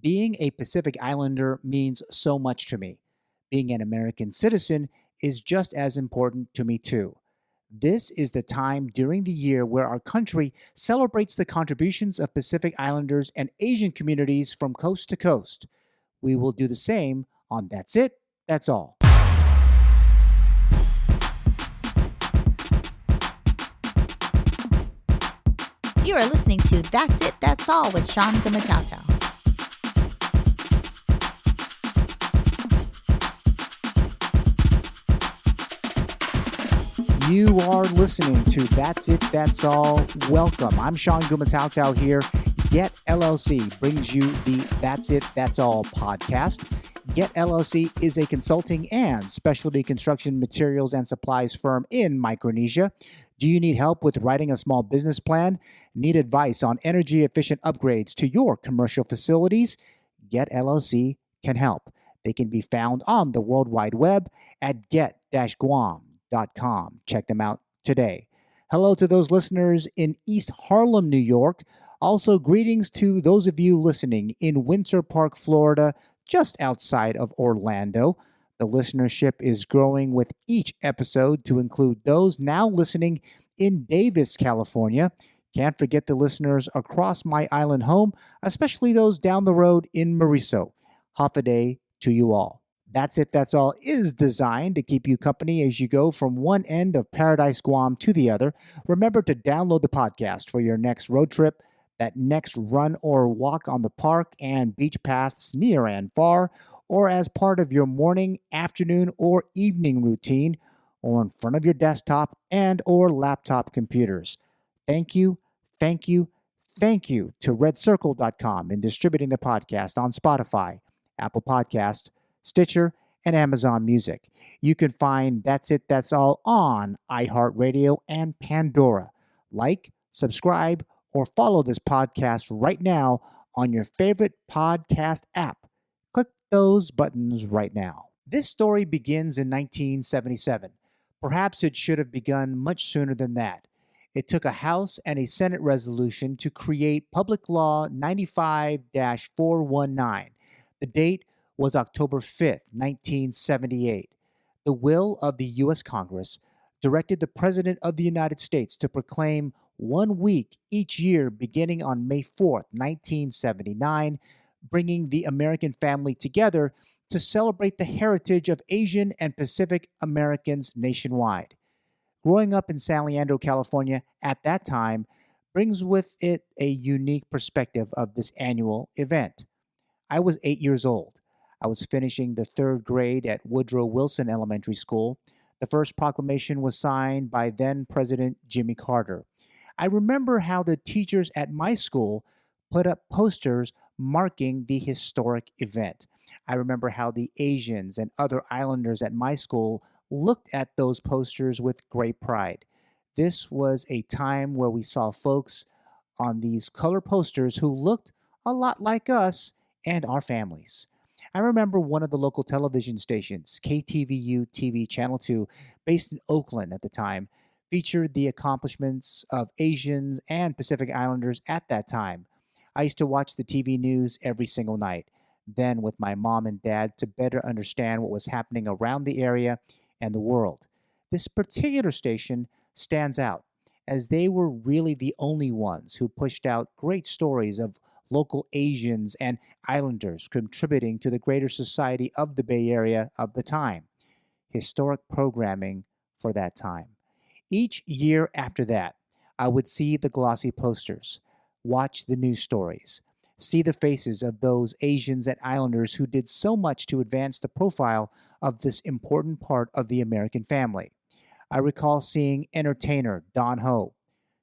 Being a Pacific Islander means so much to me. Being an American citizen is just as important to me, too. This is the time during the year where our country celebrates the contributions of Pacific Islanders and Asian communities from coast to coast. We will do the same on That's It, That's All. You are listening to That's It, That's All with Eulogio Gumataotao. You are listening to That's It, That's All. Welcome. I'm Eulogio Gumataotao here. Get LLC brings you the That's It, That's All podcast. Get LLC is a consulting and specialty construction materials and supplies firm in Micronesia. Do you need help with writing a small business plan? Need advice on energy-efficient upgrades to your commercial facilities? Get LLC can help. They can be found on the World Wide Web at get-guam.com. Check them out today. Hello to those listeners in East Harlem, New York. Also, greetings to those of you listening in Winter Park, Florida, just outside of Orlando. The listenership is growing with each episode to include those now listening in Davis, California. Can't forget the listeners across my island home, especially those down the road in Mauricio. Half a day to you all. That's It, That's All is designed to keep you company as you go from one end of Paradise, Guam to the other. Remember to download the podcast for your next road trip, that next run or walk on the park and beach paths near and far, or as part of your morning, afternoon, or evening routine, or in front of your desktop and or laptop computers. Thank you, thank you, thank you to redcircle.com in distributing the podcast on Spotify, Apple Podcast, Stitcher, and Amazon Music. You can find That's It, That's All on iHeartRadio and Pandora. Like, subscribe, or follow this podcast right now on your favorite podcast app. Click those buttons right now. This story begins in 1977. Perhaps it should have begun much sooner than that. It took a House and a Senate resolution to create Public Law 95-419. The date was October 5th, 1978. The will of the U.S. Congress directed the President of the United States to proclaim 1 week each year beginning on May 4th, 1979, bringing the American family together to celebrate the heritage of Asian and Pacific Americans nationwide. Growing up in San Leandro, California at that time brings with it a unique perspective of this annual event. I was 8 years old. I was finishing the third grade at Woodrow Wilson Elementary School. The first proclamation was signed by then President Jimmy Carter. I remember how the teachers at my school put up posters marking the historic event. I remember how the Asians and other islanders at my school looked at those posters with great pride. This was a time where we saw folks on these color posters who looked a lot like us and our families. I remember one of the local television stations, KTVU TV Channel 2, based in Oakland at the time, featured the accomplishments of Asians and Pacific Islanders at that time. I used to watch the TV news every single night, then with my mom and dad to better understand what was happening around the area and the world. This particular station stands out as they were really the only ones who pushed out great stories of local Asians and Islanders contributing to the greater society of the Bay Area of the time. Historic programming for that time. Each year after that, I would see the glossy posters, watch the news stories, see the faces of those Asians and Islanders who did so much to advance the profile of this important part of the American family. I recall seeing entertainer Don Ho,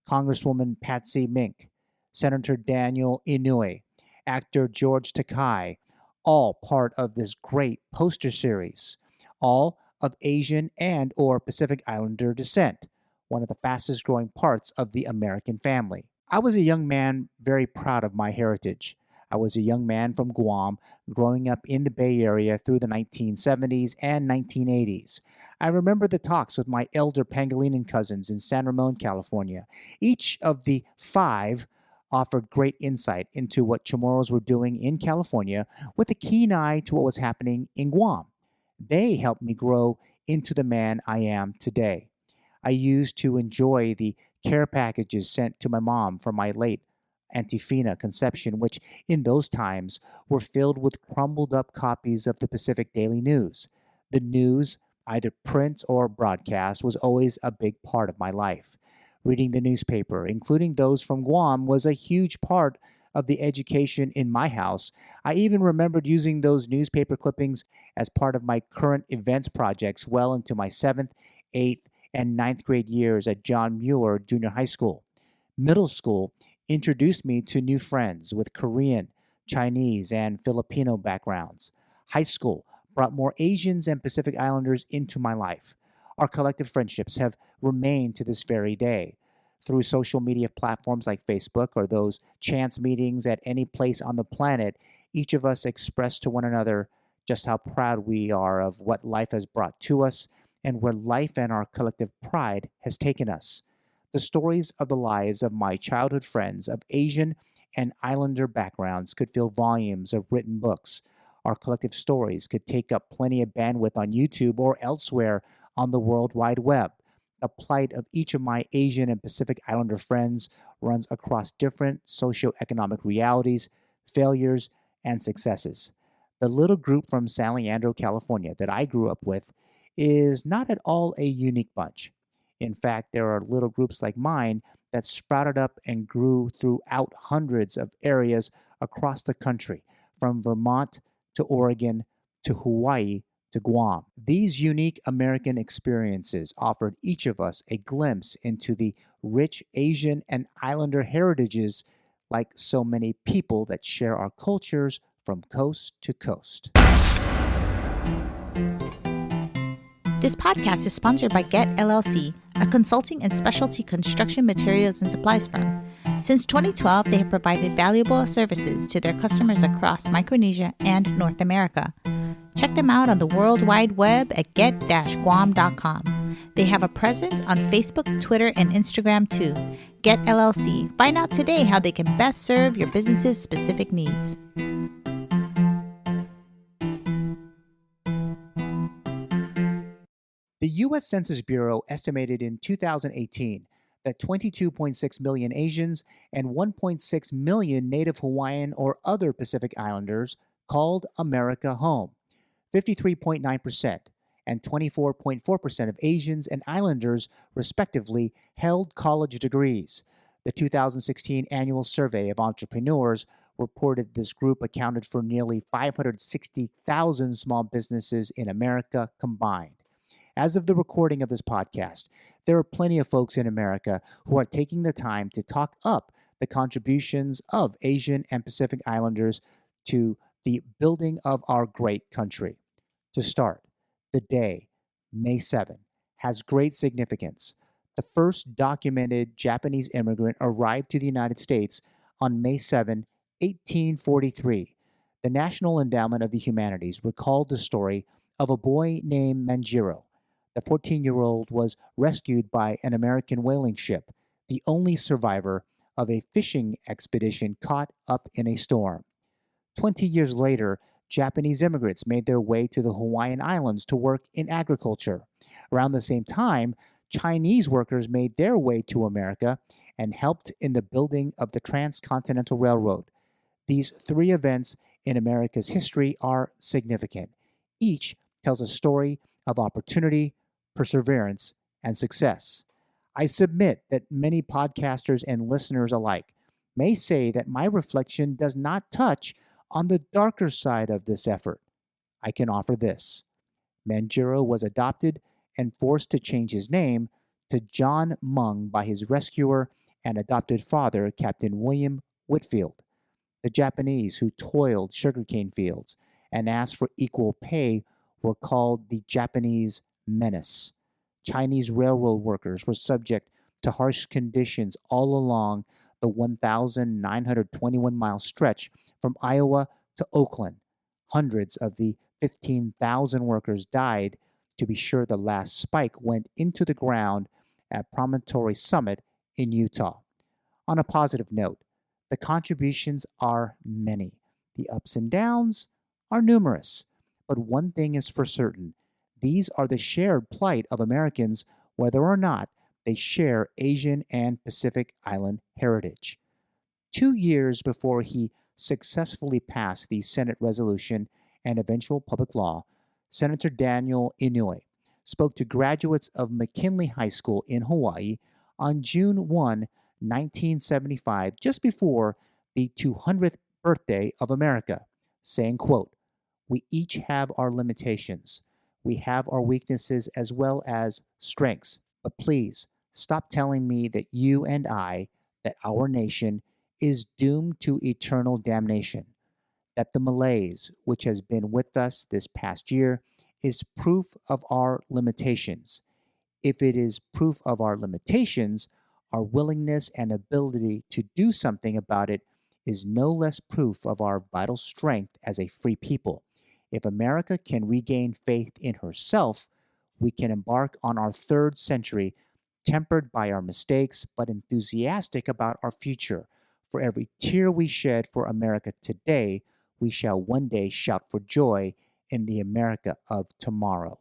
Congresswoman Patsy Mink, Senator Daniel Inouye, actor George Takei, all part of this great poster series, all of Asian and or Pacific Islander descent, one of the fastest growing parts of the American family. I was a young man very proud of my heritage. I was a young man from Guam growing up in the Bay Area through the 1970s and 1980s. I remember the talks with my elder Pangolinan cousins in San Ramon, California. Each of the five offered great insight into what Chamorros were doing in California with a keen eye to what was happening in Guam. They helped me grow into the man I am today. I used to enjoy the care packages sent to my mom from my late Antifina conception, which in those times were filled with crumbled up copies of the Pacific Daily News. The news, either print or broadcast, was always a big part of my life. Reading the newspaper, including those from Guam, was a huge part of the education in my house. I even remembered using those newspaper clippings as part of my current events projects well into my seventh, eighth, and ninth grade years at John Muir Junior High School. Middle school introduced me to new friends with Korean, Chinese, and Filipino backgrounds. High school brought more Asians and Pacific Islanders into my life. Our collective friendships have remained to this very day. Through social media platforms like Facebook or those chance meetings at any place on the planet, each of us express to one another just how proud we are of what life has brought to us and where life and our collective pride has taken us. The stories of the lives of my childhood friends of Asian and Islander backgrounds could fill volumes of written books. Our collective stories could take up plenty of bandwidth on YouTube or elsewhere on the World Wide Web. The plight of each of my Asian and Pacific Islander friends runs across different socioeconomic realities, failures, and successes. The little group from San Leandro, California that I grew up with is not at all a unique bunch. In fact, there are little groups like mine that sprouted up and grew throughout hundreds of areas across the country, from Vermont to Oregon to Hawaii to Guam. These unique American experiences offered each of us a glimpse into the rich Asian and Islander heritages, like so many people that share our cultures from coast to coast. This podcast is sponsored by Get LLC, a consulting and specialty construction materials and supplies firm. Since 2012, they have provided valuable services to their customers across Micronesia and North America. Check them out on the World Wide Web at get-guam.com. They have a presence on Facebook, Twitter, and Instagram too. Get LLC. Find out today how they can best serve your business's specific needs. The U.S. Census Bureau estimated in 2018 that 22.6 million Asians and 1.6 million Native Hawaiian or other Pacific Islanders called America home. 53.9% and 24.4% of Asians and Islanders, respectively, held college degrees. The 2016 annual survey of entrepreneurs reported this group accounted for nearly 560,000 small businesses in America combined. As of the recording of this podcast, there are plenty of folks in America who are taking the time to talk up the contributions of Asian and Pacific Islanders to the building of our great country. To start, the day, May 7, has great significance. The first documented Japanese immigrant arrived to the United States on May 7, 1843. The National Endowment of the Humanities recalled the story of a boy named Manjiro. The 14-year-old was rescued by an American whaling ship, the only survivor of a fishing expedition caught up in a storm. 20 years later, Japanese immigrants made their way to the Hawaiian Islands to work in agriculture. Around the same time, Chinese workers made their way to America and helped in the building of the Transcontinental Railroad. These three events in America's history are significant. Each tells a story of opportunity, perseverance, and success. I submit that many podcasters and listeners alike may say that my reflection does not touch on the darker side of this effort. I can offer this. Manjiro was adopted and forced to change his name to John Mung by his rescuer and adopted father, Captain William Whitfield. The Japanese who toiled sugarcane fields and asked for equal pay were called the Japanese menace. Chinese railroad workers were subject to harsh conditions all along the 1,921-mile stretch from Iowa to Oakland. Hundreds of the 15,000 workers died. To be sure, the last spike went into the ground at Promontory Summit in Utah. On a positive note, The contributions are many. The ups and downs are numerous. But one thing is for certain: these are the shared plight of Americans, whether or not they share Asian and Pacific Island heritage. 2 years before he successfully passed the Senate resolution and eventual public law, Senator Daniel Inouye spoke to graduates of McKinley High School in Hawaii on June 1, 1975, just before the 200th birthday of America, saying, quote, "We each have our limitations. We have our weaknesses as well as strengths. But please stop telling me that you and I, that our nation, is doomed to eternal damnation. That the malaise which has been with us this past year is proof of our limitations. If it is proof of our limitations, our willingness and ability to do something about it is no less proof of our vital strength as a free people. If America can regain faith in herself, we can embark on our third century, tempered by our mistakes, but enthusiastic about our future. For every tear we shed for America today, we shall one day shout for joy in the America of tomorrow."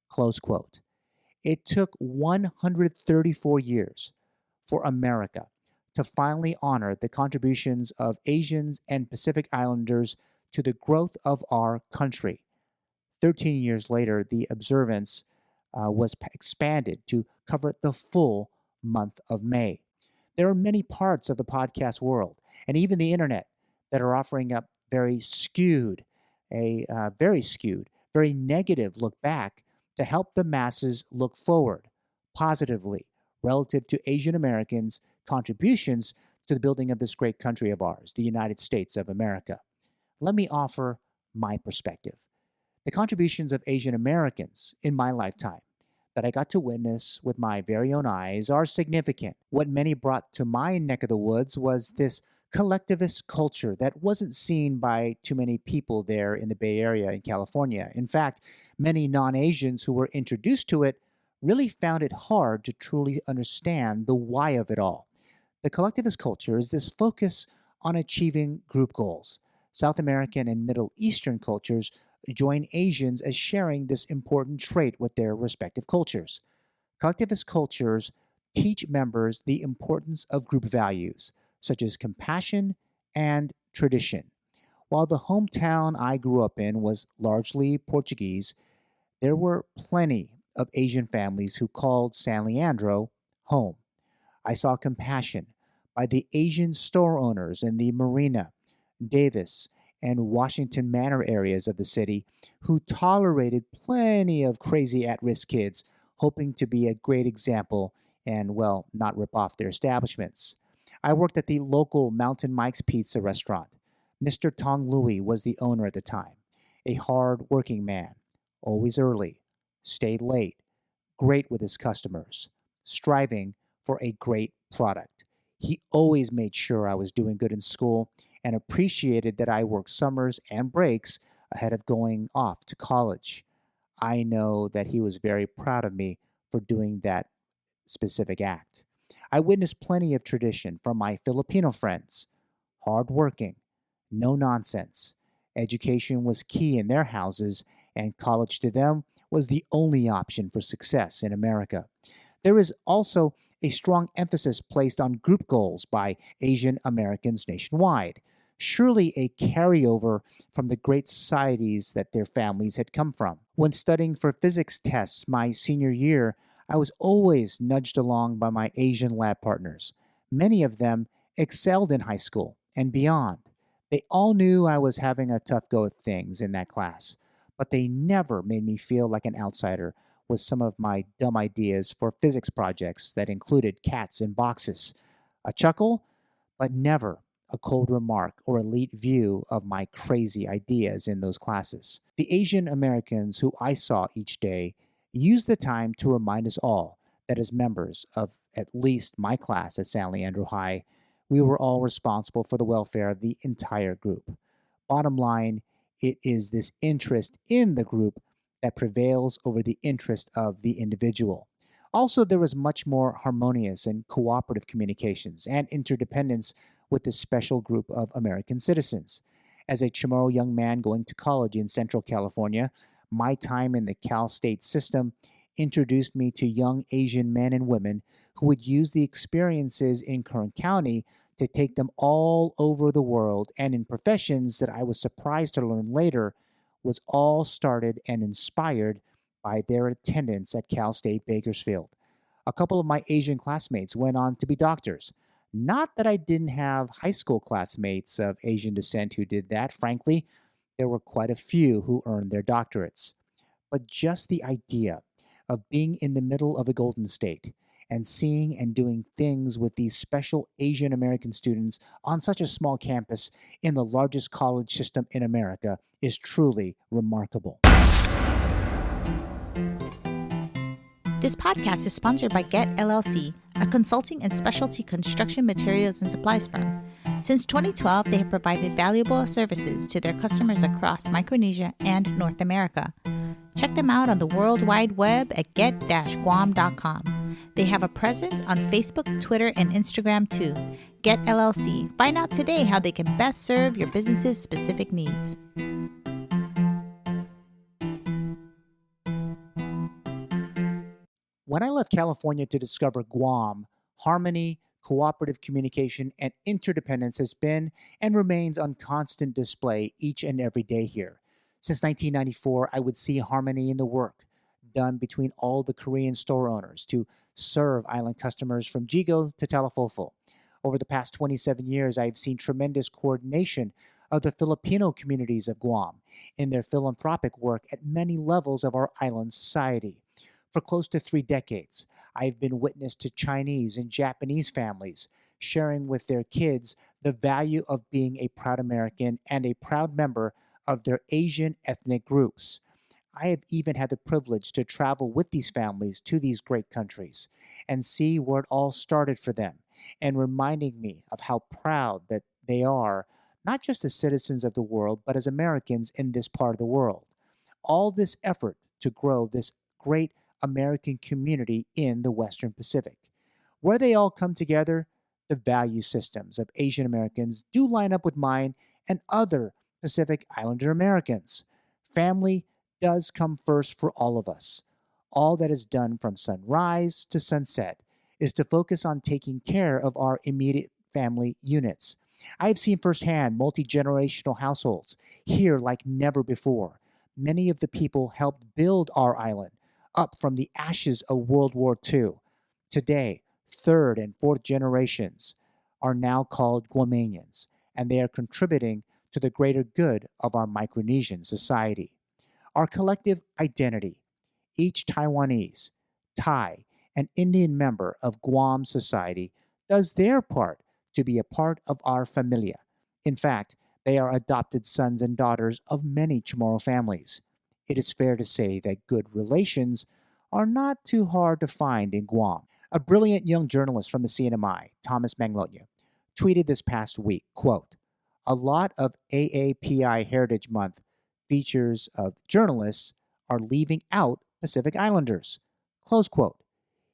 Close quote. It took 134 years for America to finally honor the contributions of Asians and Pacific Islanders to the growth of our country. 13 years later, the observance was expanded to cover the full month of May. There are many parts of the podcast world and even the internet that are offering up very skewed, very negative look back to help the masses look forward positively relative to Asian Americans' contributions to the building of this great country of ours, the United States of America. Let me offer my perspective. The contributions of Asian Americans in my lifetime that I got to witness with my very own eyes are significant. What many brought to my neck of the woods was this collectivist culture that wasn't seen by too many people there in the Bay Area in California. In fact, many non-Asians who were introduced to it really found it hard to truly understand the why of it all. The collectivist culture is this focus on achieving group goals. South American and Middle Eastern cultures join Asians as sharing this important trait with their respective cultures. Collectivist cultures teach members the importance of group values, such as compassion and tradition. While the hometown I grew up in was largely Portuguese, there were plenty of Asian families who called San Leandro home. I saw compassion by the Asian store owners in the Marina, Davis, and Washington Manor areas of the city who tolerated plenty of crazy at risk kids hoping to be a great example and, well, not rip off their establishments. I worked at the local Mountain Mike's Pizza restaurant. Mr. Tong Louie was the owner at the time, a hard working man, always early, stayed late, great with his customers, striving for a great product. He always made sure I was doing good in school and appreciated that I worked summers and breaks ahead of going off to college. I know that he was very proud of me for doing that specific act. I witnessed plenty of tradition from my Filipino friends: hardworking, no nonsense. Education was key in their houses, and college to them was the only option for success in America. There is also a strong emphasis placed on group goals by Asian Americans nationwide, surely a carryover from the great societies that their families had come from. When studying for physics tests my senior year, I was always nudged along by my Asian lab partners. Many of them excelled in high school and beyond. They all knew I was having a tough go at things in that class, but they never made me feel like an outsider with some of my dumb ideas for physics projects that included cats in boxes. A chuckle, but never a cold remark or elite view of my crazy ideas in those classes. The Asian Americans who I saw each day used the time to remind us all that as members of at least my class at San Leandro High, we were all responsible for the welfare of the entire group. Bottom line, it is this interest in the group that prevails over the interest of the individual. Also, there was much more harmonious and cooperative communications and interdependence with this special group of American citizens. As a Chamorro young man going to college in Central California, my time in the Cal State system introduced me to young Asian men and women who would use the experiences in Kern County to take them all over the world and in professions that I was surprised to learn later was all started and inspired by their attendance at Cal State Bakersfield. A couple of my Asian classmates went on to be doctors. Not that I didn't have high school classmates of Asian descent who did that. Frankly, there were quite a few who earned their doctorates. But just the idea of being in the middle of the Golden State and seeing and doing things with these special Asian American students on such a small campus in the largest college system in America is truly remarkable. This podcast is sponsored by Get LLC, a consulting and specialty construction materials and supplies firm. Since 2012, they have provided valuable services to their customers across Micronesia and North America. Check them out on the World Wide Web at get-guam.com. They have a presence on Facebook, Twitter, and Instagram too. Get LLC. Find out today how they can best serve your business's specific needs. When I left California to discover Guam, harmony, cooperative communication, and interdependence has been and remains on constant display each and every day here. Since 1994, I would see harmony in the work done between all the Korean store owners to serve island customers from Jigo to Talafofo. Over the past 27 years, I have seen tremendous coordination of the Filipino communities of Guam in their philanthropic work at many levels of our island society. For close to 3 decades, I have been witness to Chinese and Japanese families sharing with their kids the value of being a proud American and a proud member of their Asian ethnic groups. I have even had the privilege to travel with these families to these great countries and see where it all started for them, and reminding me of how proud that they are, not just as citizens of the world, but as Americans in this part of the world. All this effort to grow this great American community in the Western Pacific. Where they all come together, the value systems of Asian Americans do line up with mine and other Pacific Islander Americans. Family does come first for all of us. All that is done from sunrise to sunset is to focus on taking care of our immediate family units. I have seen firsthand multi-generational households here like never before. Many of the people helped build our island up from the ashes of World War II. Today, third and fourth generations are now called Guamanians, and they are contributing to the greater good of our Micronesian society. Our collective identity, each Taiwanese, Thai, and Indian member of Guam society does their part to be a part of our familia. In fact, they are adopted sons and daughters of many Chamorro families. It is fair to say that good relations are not too hard to find in Guam. A brilliant young journalist from the CNMI, Thomas Manglotnya, tweeted this past week, quote, "A lot of AAPI Heritage Month features of journalists are leaving out Pacific Islanders," close quote.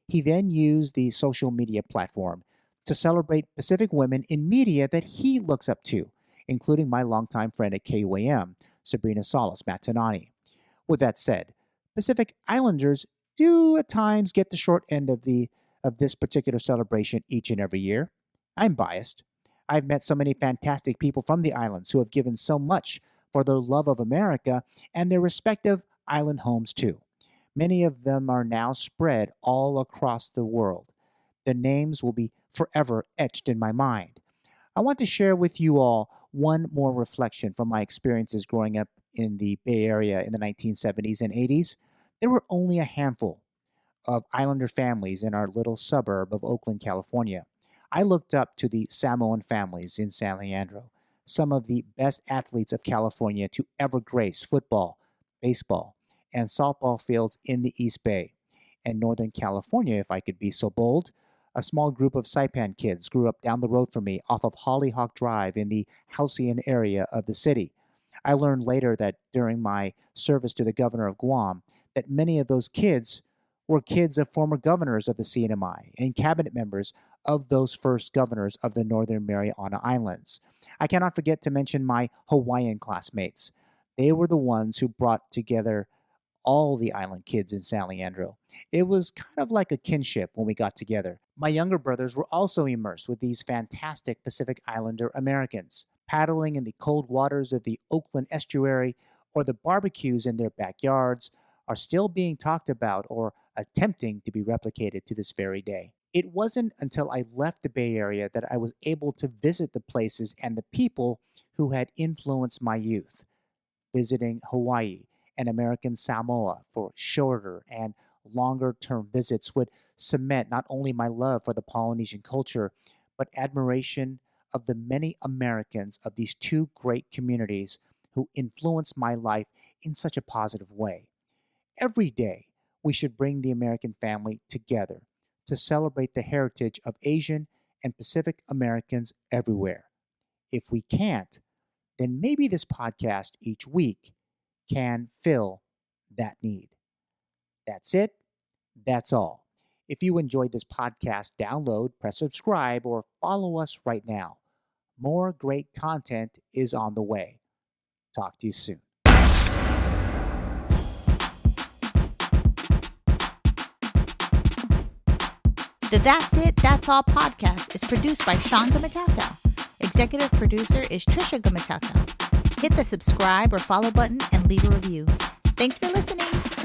He then used the social media platform to celebrate Pacific women in media that he looks up to, including my longtime friend at KUAM, Sabrina Salas Matanani. With that said, Pacific Islanders do at times get the short end of this particular celebration each and every year. I'm biased. I've met so many fantastic people from the islands who have given so much for their love of America and their respective island homes too. Many of them are now spread all across the world. The names will be forever etched in my mind. I want to share with you all one more reflection from my experiences growing up in the Bay Area in the 1970s and 80s. There were only a handful of Islander families in our little suburb of Oakland, California. I looked up to the Samoan families in San Leandro, some of the best athletes of California to ever grace football, baseball, and softball fields in the East Bay. And Northern California, if I could be so bold, a small group of Saipan kids grew up down the road from me off of Hollyhock Drive in the Halcyon area of the city. I learned later that during my service to the governor of Guam, that many of those kids were kids of former governors of the CNMI and cabinet members of those first governors of the Northern Mariana Islands. I cannot forget to mention my Hawaiian classmates. They were the ones who brought together all the island kids in San Leandro. It was kind of like a kinship when we got together. My younger brothers were also immersed with these fantastic Pacific Islander Americans, paddling in the cold waters of the Oakland estuary or the barbecues in their backyards are still being talked about or attempting to be replicated to this very day. It wasn't until I left the Bay Area that I was able to visit the places and the people who had influenced my youth. Visiting Hawaii and American Samoa for shorter and longer term visits would cement not only my love for the Polynesian culture, but admiration of the many Americans of these two great communities who influenced my life in such a positive way. Every day, we should bring the American family together to celebrate the heritage of Asian and Pacific Americans everywhere. If we can't, then maybe this podcast each week can fill that need. That's it. That's all. If you enjoyed this podcast, download, press subscribe, or follow us right now. More great content is on the way. Talk to you soon. The That's It, That's All podcast is produced by Sean Gumataotao. Executive producer is Trisha Gumataotao. Hit the subscribe or follow button and leave a review. Thanks for listening.